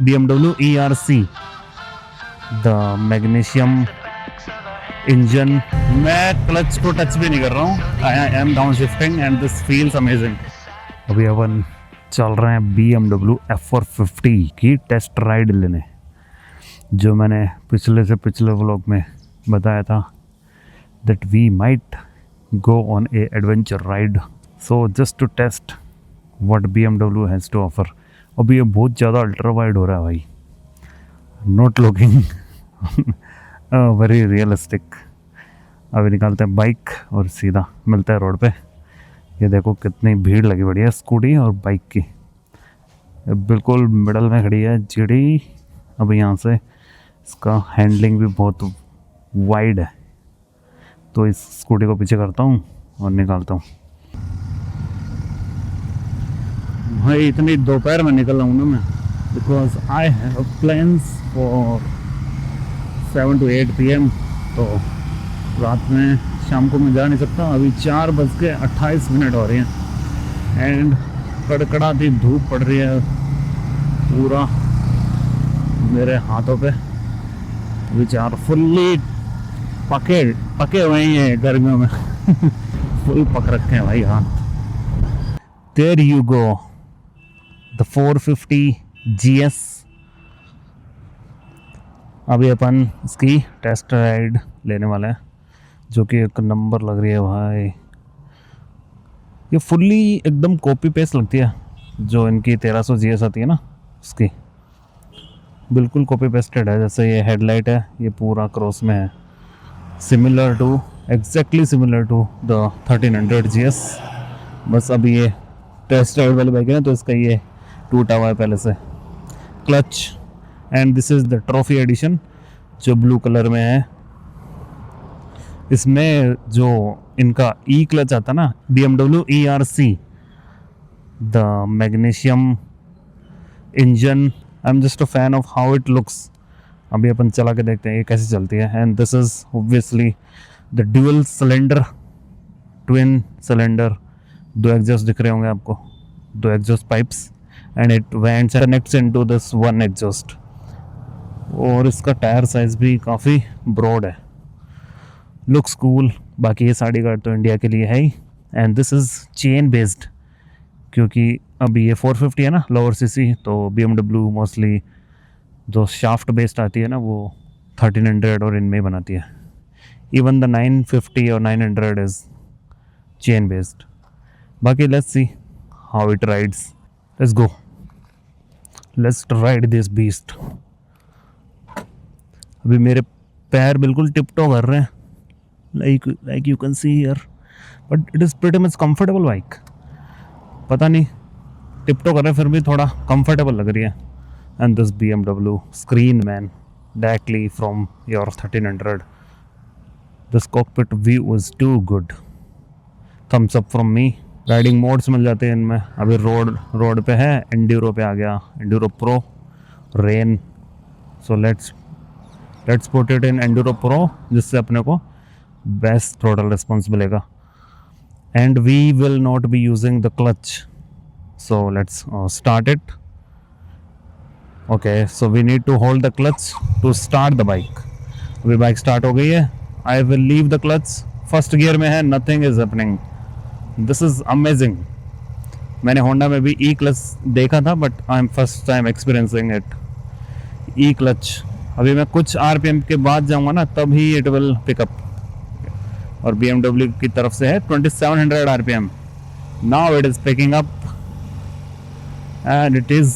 BMW ERC, the magnesium engine. मैं clutch को touch भी नहीं कर रहा हूँ, I am down shifting and this feels amazing. अभी अपन चल रहे हैं BMW F450 की टेस्ट राइड लेने, जो मैंने पिछले व्लॉग में बताया था that we might go on a adventure ride, so just to test what BMW has to offer। अभी ये बहुत ज़्यादा अल्ट्रा वाइड हो रहा है भाई, नॉट लुकिंग वेरी रियलिस्टिक। अभी निकालते हैं बाइक और सीधा मिलता है रोड पे। ये देखो कितनी भीड़ लगी पड़ी है स्कूटी और बाइक की, बिल्कुल मिडल में खड़ी है जीडी। अब यहाँ से इसका हैंडलिंग भी बहुत वाइड है, तो इस स्कूटी को पीछे करता हूँ और निकालता हूँ। भाई इतनी दोपहर में निकल रहा हूँ ना मैं, because I have plans for 7 to 8 PM। तो रात में शाम को मैं जा नहीं सकता। अभी 4:28 हो रही हैं एंड कड़कड़ाती धूप पड़ रही है पूरा मेरे हाथों पे। विचार फुल्ली पके हुए हैं गर्मियों में फुल पक रखे हैं भाई हाथ। There you go, the 450 GS। अभी अपन इसकी टेस्ट राइड लेने वाले हैं, जो कि एक नंबर लग रही है भाई। ये फुल्ली एकदम कॉपी पेस्ट लगती है जो इनकी 1300 GS आती है ना, उसकी बिल्कुल कॉपी पेस्टेड है। जैसे ये हेडलाइट है, ये पूरा क्रॉस में है, exactly similar to the 1300 GS। बस अभी ये टेस्ट राइड वाली बाइक है ना, तो इसका ये टूटा हुआ है पहले से clutch. And this is the trophy edition जो ब्लू कलर में है। इसमें जो इनका ई क्लच आता ना, BMW ERC, the magnesium engine. I am just a fan of how it looks. अभी अपन चला के देखते हैं ये कैसे चलती है। And this is obviously the dual cylinder, twin cylinder. 2 exhaust दिख रहे होंगे आपको, 2 exhaust pipes, and it vents connects into this 1 exhaust. और इसका टायर साइज भी काफ़ी ब्रॉड है, लुक्स कूल। बाकी ये साड़ी गार्ड तो इंडिया के लिए है ही। And this is chain based, क्योंकि अभी ये 450 है ना, लोअर सीसी, तो BMW मोस्टली जो शाफ्ट बेस्ड आती है ना, वो 1300 और इनमें ही बनाती है। इवन द 950 और 900 इज़ चेन बेस्ड। बाकी let's see how it rides. Let's go, let's ride this beast. अभी मेरे पैर बिल्कुल टिपटो कर रहे हैं, like you can see here, but it is pretty much comfortable bike. पता नहीं टिपटो कर रहे हैं, फिर भी थोड़ा कंफर्टेबल लग रही है। And this BMW screen man, directly from your 1300। This cockpit view is too good, thumbs up from me। Riding modes मिल जाते हैं इनमें। अभी रोड पे है, एंड्यूरो पे आ गया, enduro pro, rain. So let's put it in enduro pro, जिससे अपने को बेस्ट थ्रोटल रिस्पॉन्स मिलेगा। And we will not be using the clutch, so let's start it. Okay, so we need to hold the clutch to start the bike. अभी bike start हो गई है। I will leave the clutch, first gear में है, nothing is happening. This is amazing. मैंने Honda में भी ई clutch देखा था, but I am first time experiencing it, E clutch. अभी मैं कुछ RPM के बाद जाऊंगा ना, तब ही इट विल पिकअप। और BMW की तरफ से है 2700 RPM। Now it is picking up and it is,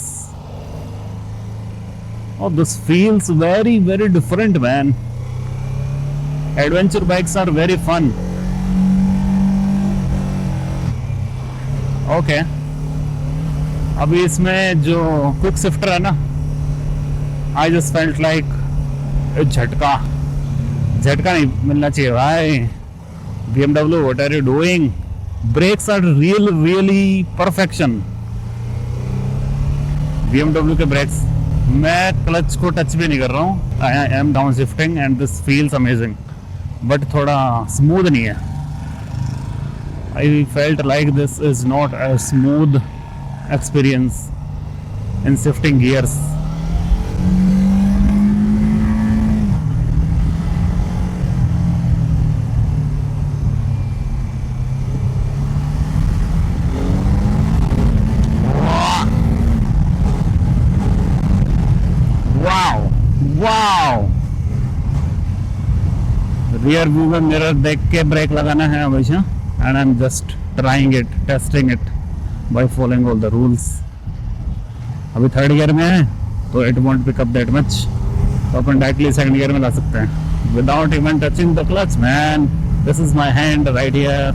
oh, this feels very different, man। Adventure bikes are very fun। Okay, अभी इसमें जो क्विक शिफ्टर है ना, I just felt like झटका नहीं मिलना चाहिए भाई। BMW, what are you doing? Brakes are really perfection। BMW के ब्रेक्स, मैं क्लच को टच भी नहीं कर रहा हूँ, I am down shifting and this feels amazing, but थोड़ा स्मूथ नहीं है। I felt like this is not a smooth experience in shifting gears. Wow, rear view में मिरर देख के ब्रेक लगाना है हमेशा. And I am just trying it, testing it by following all the rules. अभी third gear में है तो it won't pick up that much, तो अपन डायरेक्टली सेकंड गियर में ला सकते हैं without even touching the clutch. Man, this is my hand right here.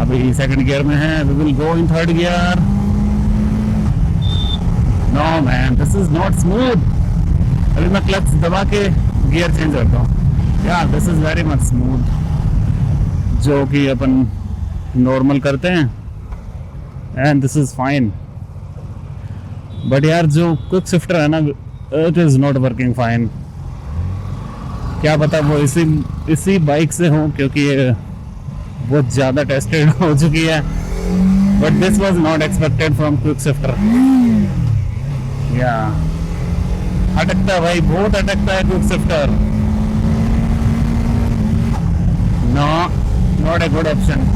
अभी सेकंड गियर में है, we will go in third gear. No man, this is not smooth. अभी मैं क्लच दबा के गियर चेंज करता हूँ. या this is very much smooth, जो कि अपन नॉर्मल करते हैं. And this is fine. But यार जो क्विक शिफ्टर है ना, it is not working fine. क्या पता वो इसी बाइक से हो, क्योंकि ये बहुत ज़्यादा टेस्टेड हो चुकी है. But this was not expected from quick shifter. या अटकता है भाई, बहुत अटकता है quick shifter. No, not a good option.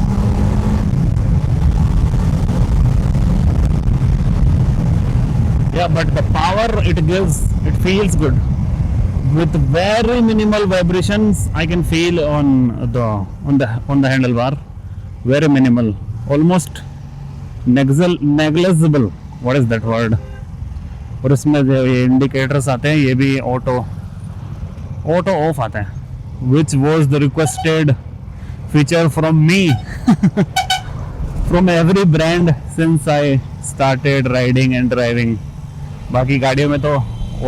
Yeah, but the power it gives, it feels good. With very minimal vibrations, I can feel on the handlebar. Very minimal, almost negligible. What is that word? और इसमें जो ये indicators आते हैं, ये भी auto of आता है, which was the requested feature from me from every brand since I started riding and driving. बाकी गाड़ियों में तो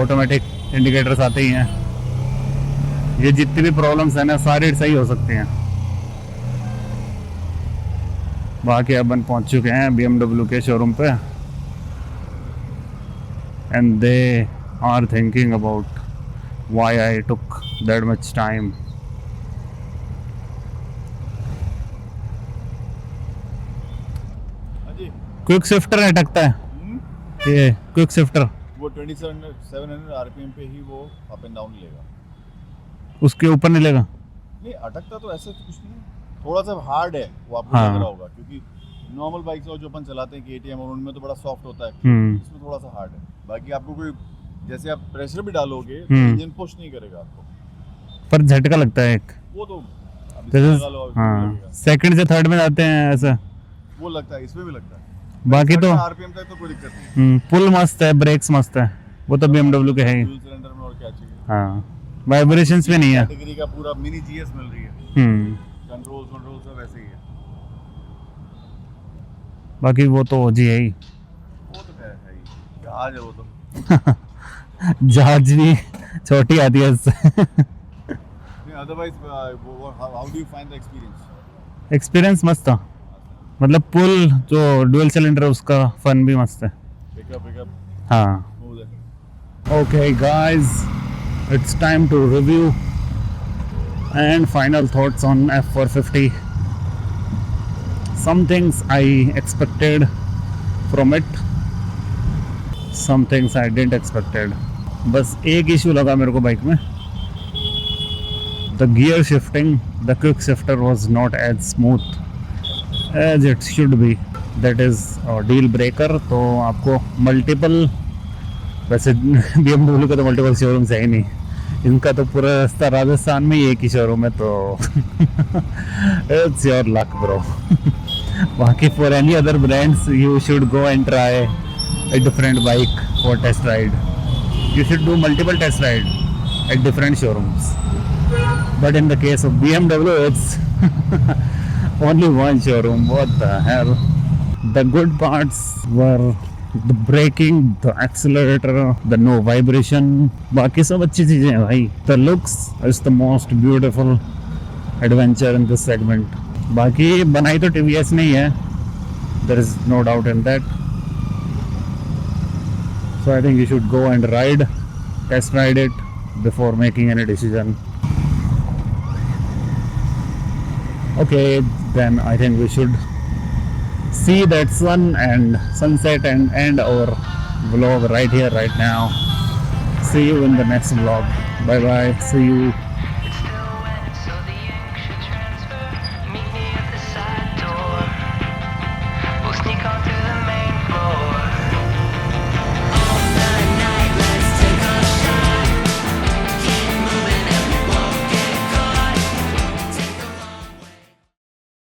ऑटोमेटिक इंडिकेटर्स आते ही हैं. ये जितनी भी प्रॉब्लम्स हैं ना, सारी सही हो सकती हैं. बाकी अपन पहुंच चुके हैं BMW के शोरूम पे. And they are thinking about why I took that much time. Quick shifter अटकता है. ये क्विक शिफ्टर वो 2700 आरपीएम पे ही वो अप एंड डाउन लेगा, उसके ऊपर नहीं लेगा. नहीं अटकता तो ऐसे कुछ नहीं, थोड़ा सा हार्ड है वो आपको लग रहा होगा, क्योंकि नॉर्मल बाइक्स जो अपन चलाते हैं KTM और उनमें तो बड़ा सॉफ्ट होता है, इसमें थोड़ा सा हार्ड है. बाकी आपको कोई जैसे आप प्रेशर भी डालोगे तो इंजन पुश नहीं करेगा आपको, पर झटका लगता है एक. वो तो सेकंड से थर्ड में जाते हैं ऐसा वो लगता है, इसमें भी लगता है. बाकी तो आरपीएम तक तो कोई दिक्कत नहीं. पुल मस्त है, ब्रेक्स मस्त है, वो तो BMW के है ही. डुअल सिलेंडर में और क्या चाहिए. हाँ, वाइब्रेशंस भी नहीं है. कैटेगरी का पूरा मिनी GS मिल रही है. कंट्रोल सब ऐसे ही है. बाकी वो तो जी है ही. वो तो है ही, जहाज है वो तो. जहाज भी छोटी आती है इससे. Otherwise how do you find the experience? Experience मस्त था, मतलब पुल जो डुअल सिलेंडर है उसका फन भी मस्त है. पिकअप हाँ. Okay guys, it's time to review and final thoughts on F450. Some things I expected from it, some things I didn't expected. बस एक इशू लगा मेरे को बाइक में, the gear shifting, the quick shifter was not as smooth as it should be. That is a deal breaker. तो आपको multiple, वैसे BMW का तो मल्टीपल शोरूम्स है ही नहीं, इनका तो पूरा रास्ता राजस्थान में ही एक ही शोरूम है, तो इट्स योर लक ब्रो. बाकी for any other brands you should go and try a different bike for test ride. You should do multiple test ride at different showrooms. But in the case of BMW, it's only one showroom. What the hell? The good parts were the braking, the accelerator, the no vibration. बाकी सब अच्छी चीजें हैं भाई. The looks is the most beautiful adventure in this segment. बाकी बनाई तो TVS नहीं है. There is no doubt in that. So I think you should go and test ride it before making any decision. Okay, then I think we should see that sun and sunset and end our vlog right here, right now. See you in the next vlog. Bye bye. See you.